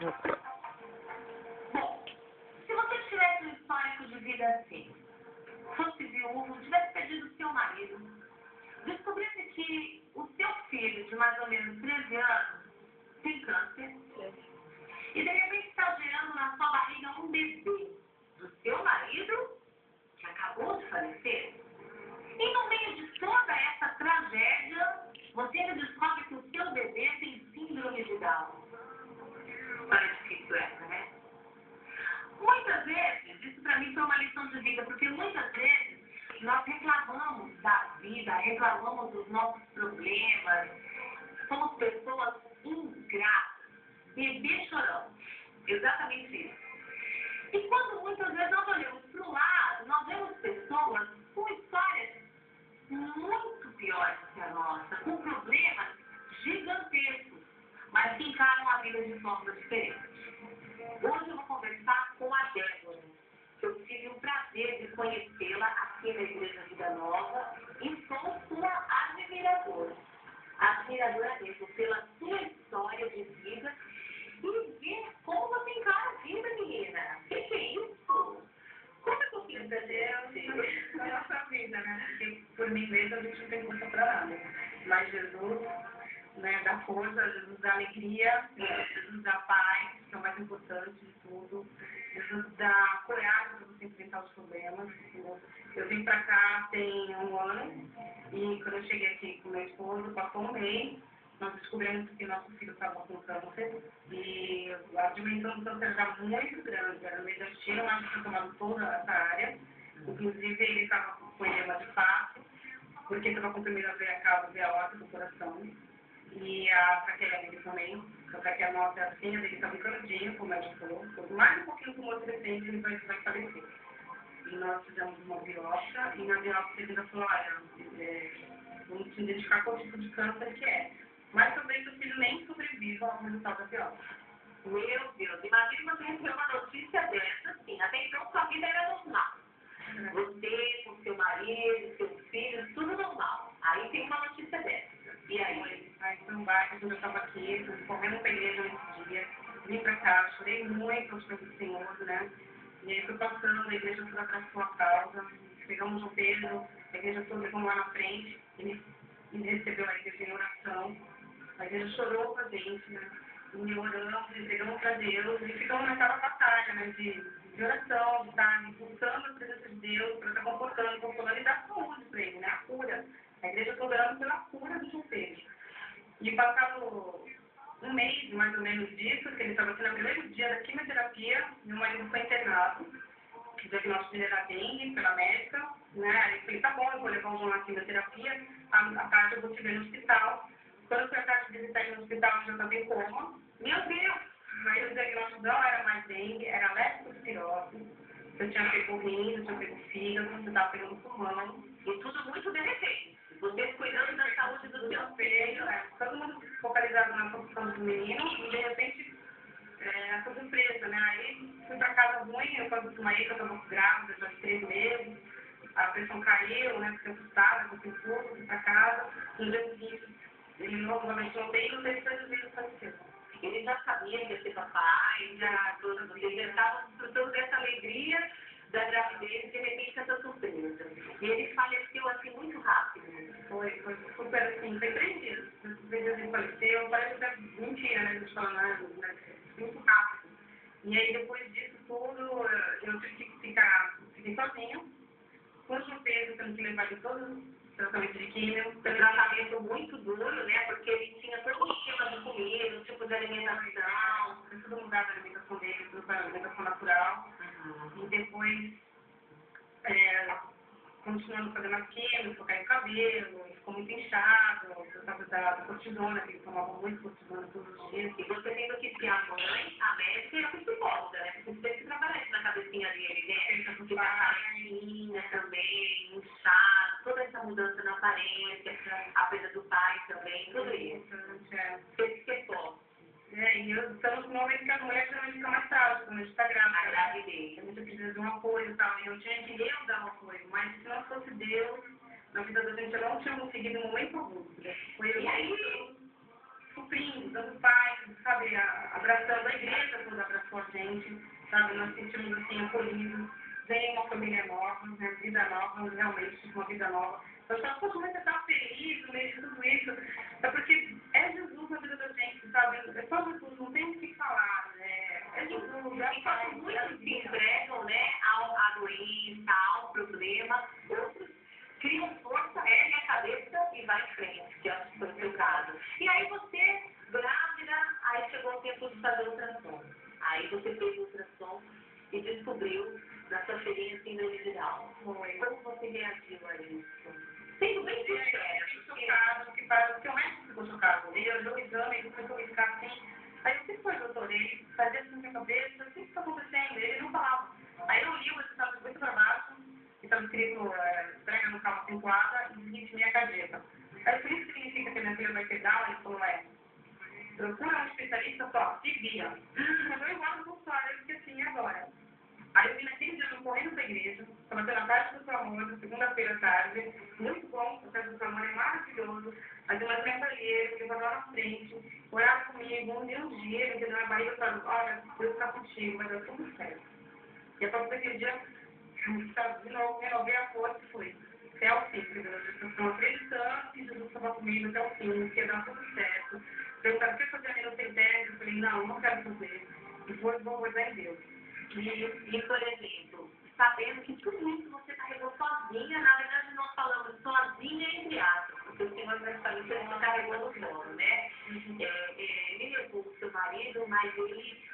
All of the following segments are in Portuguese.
Bom, se você tivesse um histórico de vida assim, fosse viúvo, tivesse perdido o seu marido, descobrisse que o seu filho, de mais ou menos 13 anos, tem câncer, e de repente está gerando na sua barriga um bebê do seu marido, que acabou de falecer, e no meio de toda essa tragédia, você ainda descobre que o seu bebê tem síndrome de Down. História difícil essa, né? Muitas vezes, isso para mim foi uma lição de vida, porque muitas vezes nós reclamamos da vida, reclamamos dos nossos problemas, somos pessoas ingratas, bebê chorão, exatamente isso. E quando muitas vezes nós olhamos para o lado, nós vemos pessoas com histórias muito piores que a nossa, com problemas gigantescos, mas que encaram a vida de forma diferente. Hoje eu vou conversar com a Débora, que eu tive o prazer de conhecê-la aqui na Igreja Vida Nova e sou sua admiradora. Admiradora mesmo pela sua história de vida e ver como você encara a vida, menina. O que é isso? Conta um pouquinho pra gente Da nossa vida, né? Porque por mim mesmo a gente não tem força pra nada. Mas Jesus, né, dá força, Jesus dá alegria, Jesus dá paz, que é o mais importante de tudo. Jesus dá coragem para você enfrentar os problemas. Eu vim pra cá tem 1 ano e quando eu cheguei aqui com meu esposo, passou 1 mês, nós descobrimos que nosso filho estava com câncer e a dimensão do câncer era muito grande, era meio da China, mas tinha tomado toda essa área. Inclusive ele estava com edema de face, porque estava comprimindo a veia cava e a aorta do coração. E a traqueia dele também, a traqueia nossa é assim, a dele está canudinho, como o médico falou. Mais um pouquinho do tumor crescente, ele vai falecer. E nós fizemos uma biópsia, e na biópsia ele ainda falou, olha, vamos te identificar qual tipo de câncer que é. Mas talvez o filho nem sobreviva ao resultado da biópsia. Meu Deus, imagina você receber uma notícia dessa, assim, até então sua vida era normal. Você, com seu marido, seus filhos, tudo normal. Aí tem uma notícia dessa. E aí? Aí foi um bairro, quando eu estava aqui, fui correndo pra igreja nesse dia, vim pra cá, chorei muito aos pés do Senhor, né? E aí fui passando, a igreja toda abraçou a causa, pegamos um Pedro, a igreja toda ficou lá na frente, ele recebeu a igreja em oração, a igreja chorou com a gente, né? E oramos, entregamos para Deus, e ficamos naquela batalha, né? De oração, de estar buscando a presença de Deus, para estar consolando e dar saúde para ele, né? A cura. A igreja toda orando pela cura do João Pedro. E passado 1 mês, mais ou menos disso, que ele estava aqui no primeiro dia da quimioterapia, meu marido foi internado, o diagnóstico dele era dengue pela médica, né? Aí eu falei, tá bom, eu vou levar o João na quimioterapia, a tarde eu vou te ver no hospital. Quando foi a tarde de visitar ele no hospital, eu já estava em coma. Meu Deus! Aí o diagnóstico não era mais dengue, era leptospirose. Eu tinha pego o rim, eu tinha pego o fígado, eu estava pegando o pulmão. E tudo muito de repente. Você cuidando da saúde do seu Filho, todo mundo focalizado na construção do menino e de repente essa surpresa, né? Aí fui pra casa ruim, eu quase desmaiei, que eu estava grávida já de 3 meses, a pressão caiu, né? Fiquei assustada, com tudo, fui pra casa, no dia seguinte ele novamente não veio, no terceiro dia ele faleceu. Ele já sabia que ia ser papai, ele já estava desfrutando dessa alegria da gravidez e de repente essa surpresa. E ele faleceu assim muito rápido. Foi super assim, foi 3 dias. 3 dias ele faleceu, parece que é mentira, né? A gente falando, né? Muito rápido. E aí depois disso tudo, eu tive que fiquei sozinha, com o João Pedro, tendo que levar ele todo o tratamento de químio. Um tratamento muito duro, né? Porque ele tinha todo o esquema de comida, o tipo de alimentação. Foi tudo mudado a alimentação dele, tudo para alimentação natural. E depois, continuando fazendo as químicas, trocar o cabelo, ele ficou muito inchado, por causa da cortisona, que ele tomava muito cortisona todos os dias. E você tendo que ser a mãe, a médica e a psicóloga, né? Porque você tem que trabalhar isso na cabecinha dele, né? Porque a caixinha também, inchado, toda essa mudança na aparência, a perda do pai também, tudo isso. Teve que ser forte. E eu estamos no momento que a mulher geralmente fica mais frágil, quando a gente está grávida. A gravidez. A gente precisa de um apoio e tal. E eu tinha que eu dar um apoio, mas se não fosse Deus, na vida da gente eu não tinha conseguido em momento algum. Foi E aí, suprindo, dando paz, sabe, abraçando abraçando a igreja, toda abraçou a gente, sabe? Nós sentimos assim acolhidos, vem uma família nova, né? Vida nova, realmente uma vida nova. Eu só posso muito estar feliz no meio de tudo isso, é porque é Jesus na vida da gente, sabe? É só Jesus, não tem o que falar, né? É Jesus, é Enquanto muitos se entregam, né, à doença, ao problema, outros criam força, erguem a cabeça e vai em frente, que acho que foi o seu caso. E aí você, grávida, aí chegou o tempo de fazer ultrassom. Aí você fez o ultrassom e descobriu na sua feirinha síndrome de Down. Como você reagiu a isso? Sendo bem sincero, fiquei chocado, que parece que o médico ficou chocado. Ele olhou o exame, ele começou a me ficar assim. Aí eu, o que foi, doutor? Ele fazia assim na minha cabeça, o que está acontecendo? Ele não falava. Aí eu li o resultado muito para baixo, que estava escrito prega no calma acentuada e disritmia cardíaca. Aí eu falei, isso significa que a minha filha vai ter Down? Ele falou, procura um especialista só, se vira. Mandou embora do consultório, eu fiquei assim, agora? Aí eu vim naquele dia, eu correndo para a igreja, estava tendo a parte do seu amor, segunda-feira à tarde, muito bom, o processo do seu amor é maravilhoso. As irmãs me acolheram, me levaram na frente, oraram comigo, um dia, me deu na barriga e falaram, olha, Deus está contigo, vai dar tudo certo. E a partir daquele dia, de novo, renovei a força e fui. Até o fim, eu estou acreditando que Jesus estava comigo até o fim, que ia dar tudo certo. Perguntaram, quer fazer a minha tese? Eu falei, não quero fazer. E foi, vou guardar em Deus. E, por exemplo, sabendo que tudo isso você carregou sozinha, na verdade nós falamos sozinha entre aspas, porque o Senhor praticamente você carregou no solo, né? Ele levou o seu marido, mas ele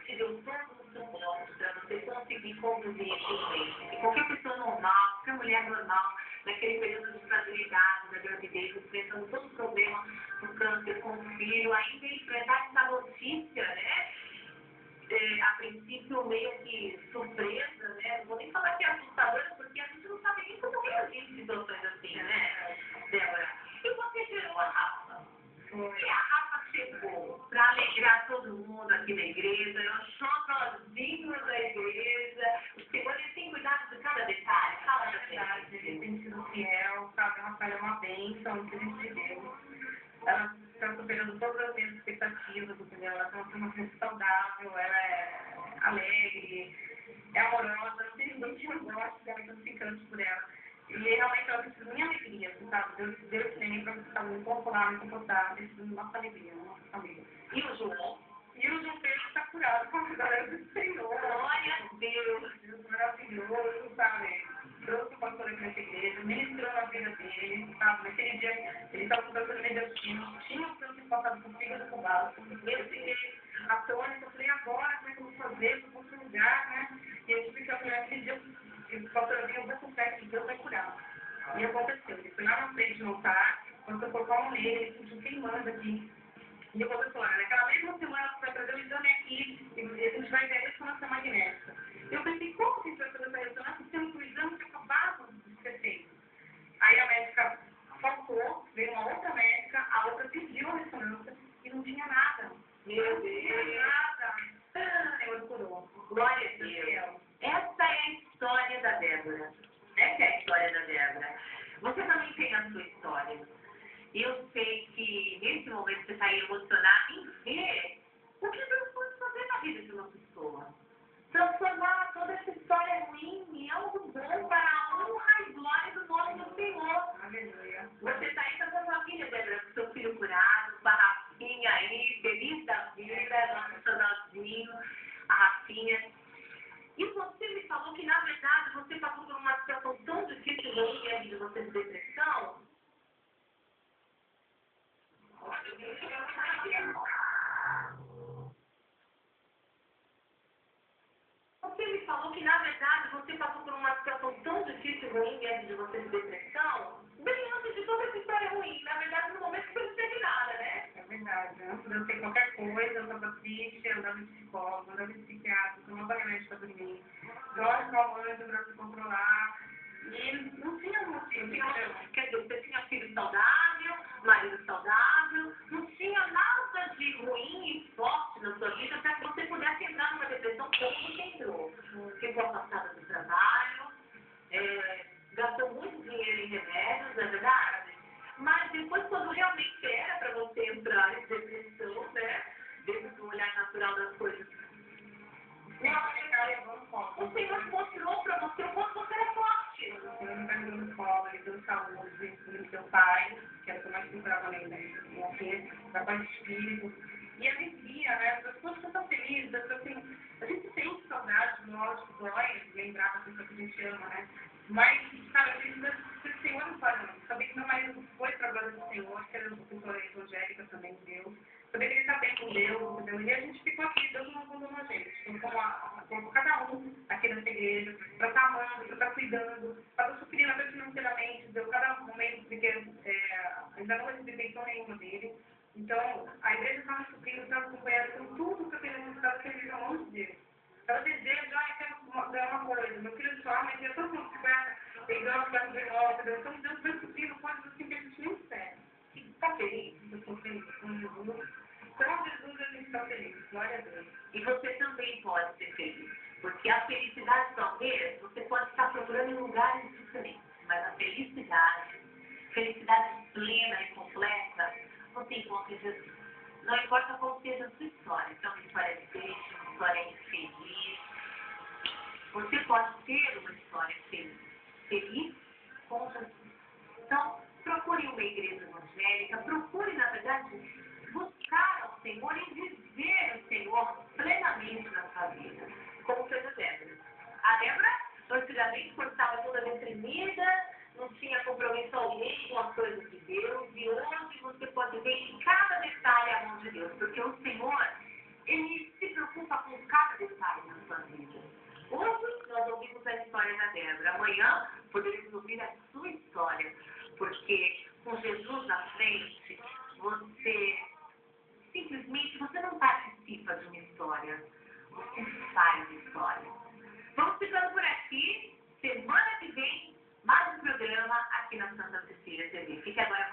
te deu todo o suporte para você conseguir conduzir esse ambiente. E qualquer pessoa normal, qualquer mulher normal, naquele período de fragilidade, da gravidez, enfrentando todo o problema do câncer com o filho, ainda enfrentar essa notícia, né? A princípio meio que surpresa, né? Não vou nem falar que é assustadora, porque a gente não sabe nem como reagir em situações assim, né, Débora? E você gerou a Rafa. E a Rafa chegou para alegrar todo mundo aqui na igreja, eu sozinho da igreja. O Senhor ele tem cuidado de cada detalhe. Fala da verdade, ele tem sido fiel, sabe? A Rafaela é uma bênção, um presente de Deus. Ela está superando todas as minhas expectativas, entendeu? Ela tem uma criança saudável, ela é alegre, é amorosa, não tem ninguém que não goste dela, que não se encante por ela. E realmente ela precisa da minha alegria, assim, sabe? Deus tem para me consolar, me comportar, precisa da nossa alegria, da nossa família. E o João? E o João Pedro está curado com a galera do Senhor. Glória a Deus! Deus maravilhoso, sabe? Trouxe o pastor aqui nessa igreja, ministrou na vida dele, sabe? Naquele dia, ele estava com câncer medicino, tinha o câncer passado por fígado por baixo. Eu fiquei atônita, eu falei, agora, como é que eu vou fazer? Eu vou para outro lugar, né? E eu tive que apoiar aquele dia, o pastor vinha, eu vou com fé que Deus vai curar. E aconteceu, ele foi lá na frente no altar, quando eu colocar a mão nele, ele sentiu queimando aqui. E eu vou falar, naquela mesma semana você vai trazer o exame aqui, e a gente vai ver a ressonância magnética. Eu pensei, como que a gente vai fazer essa ressonância, sendo que o exame tinha acabado de ser feito? Aí a médica faltou, veio uma outra médica, a outra pediu a ressonância e não tinha nada. Meu Deus! Nada. O Senhor curou. Glória a Deus! Essa é a história da Débora. Essa é a história da Débora. Você também tem a sua história. Eu sei que nesse momento você está emocionado em ver o que Deus pode fazer na vida de uma pessoa. Transformar toda essa história ruim em algo bom para a honra e glória do nome do Senhor. Aleluia. Você está aí com a sua família, Débora, com seu filho curado, com a Rafinha aí, feliz da vida, nosso casalzinho, a Rafinha. E você me falou que, na verdade, você passou por uma situação tão difícil e ruim de você de depressão. Você me falou que, na verdade, você passou por uma situação tão difícil e ruim antes de você de depressão, bem antes de toda essa história ruim. Na verdade, no momento que você não teve nada, né? É verdade. Antes de eu ter qualquer coisa, eu estava triste, eu andava em psicólogo, andava em psiquiatra, tomava remédio para dormir, dose calmante para se controlar. E não tinha motivo. Quer dizer, você tinha filho saudável, marido saudável, não tinha nada de ruim e forte na sua vida para que você pudesse entrar numa depressão como você entrou. Ficou afastada do trabalho, gastou muito dinheiro em remédios, não é verdade? Mas depois, quando realmente era para você entrar em depressão, né? Depois de olhar na natural das coisas. Não, O Senhor mostrou para você o quanto você era forte. o Senhor me deu no colo, ele deu saúde, ele me deu paz, que era o que eu mais procurava na vida, da paz de espírito. E alegria, né? As pessoas ficam felizes, as pessoas têm... A gente sente saudade, lógico, dói lembrar da pessoa que a gente ama, né? Mas, sabe, a gente o Senhor não faz, não. Sabia que meu marido foi para a glória do Senhor, que era uma pessoa evangélica também, Deus. Sabia que ele está bem com Deus, entendeu? E a gente ficou aqui, Deus não abandonou a gente. Então, como cada um aqui nessa igreja, para estar amando, para estar cuidando, para estar suprindo até financeiramente, deu cada momento, porque ainda não recebi pensão nenhuma dele. Então, a igreja está me suprindo, está me acompanhando com tudo que eu tenho necessitado, servir ao nome de Deus. Ela deseja, quero ganhar uma coisa. Meu filho só, mas eu estou com 50, tem anos, quero ganhar nova, entendeu? Então, Deus vai suprindo coisas assim que a gente nem espera. Está feliz? Eu estou feliz com Jesus. Então, Jesus, a gente está feliz. Glória a Deus. E você também pode ser feliz. Porque a felicidade, talvez, você pode estar procurando em lugares diferentes. Mas a felicidade plena e completa, você encontra em Jesus. Não importa qual seja a sua história. Se é uma história de triste, uma história infeliz. Você pode ter uma história feliz. Feliz com Jesus. Então, procure uma igreja evangélica. Procure, na verdade, buscar ao Senhor e viver o Senhor plenamente na sua vida. Como fez a Débora. A Débora, antigamente, quando estava toda deprimida, não tinha compromisso alguém com as coisas de Deus, e hoje você pode ver em cada detalhe a mão de Deus, porque o Senhor, Ele se preocupa com cada detalhe na sua vida. Hoje nós ouvimos a história da Débora, amanhã poderemos ouvir a sua história, porque com Jesus na frente, você simplesmente não participa de uma história, você faz história. Vamos ficando por aqui, semana que vem, mais um programa aqui na Santa Cecília TV. Fique agora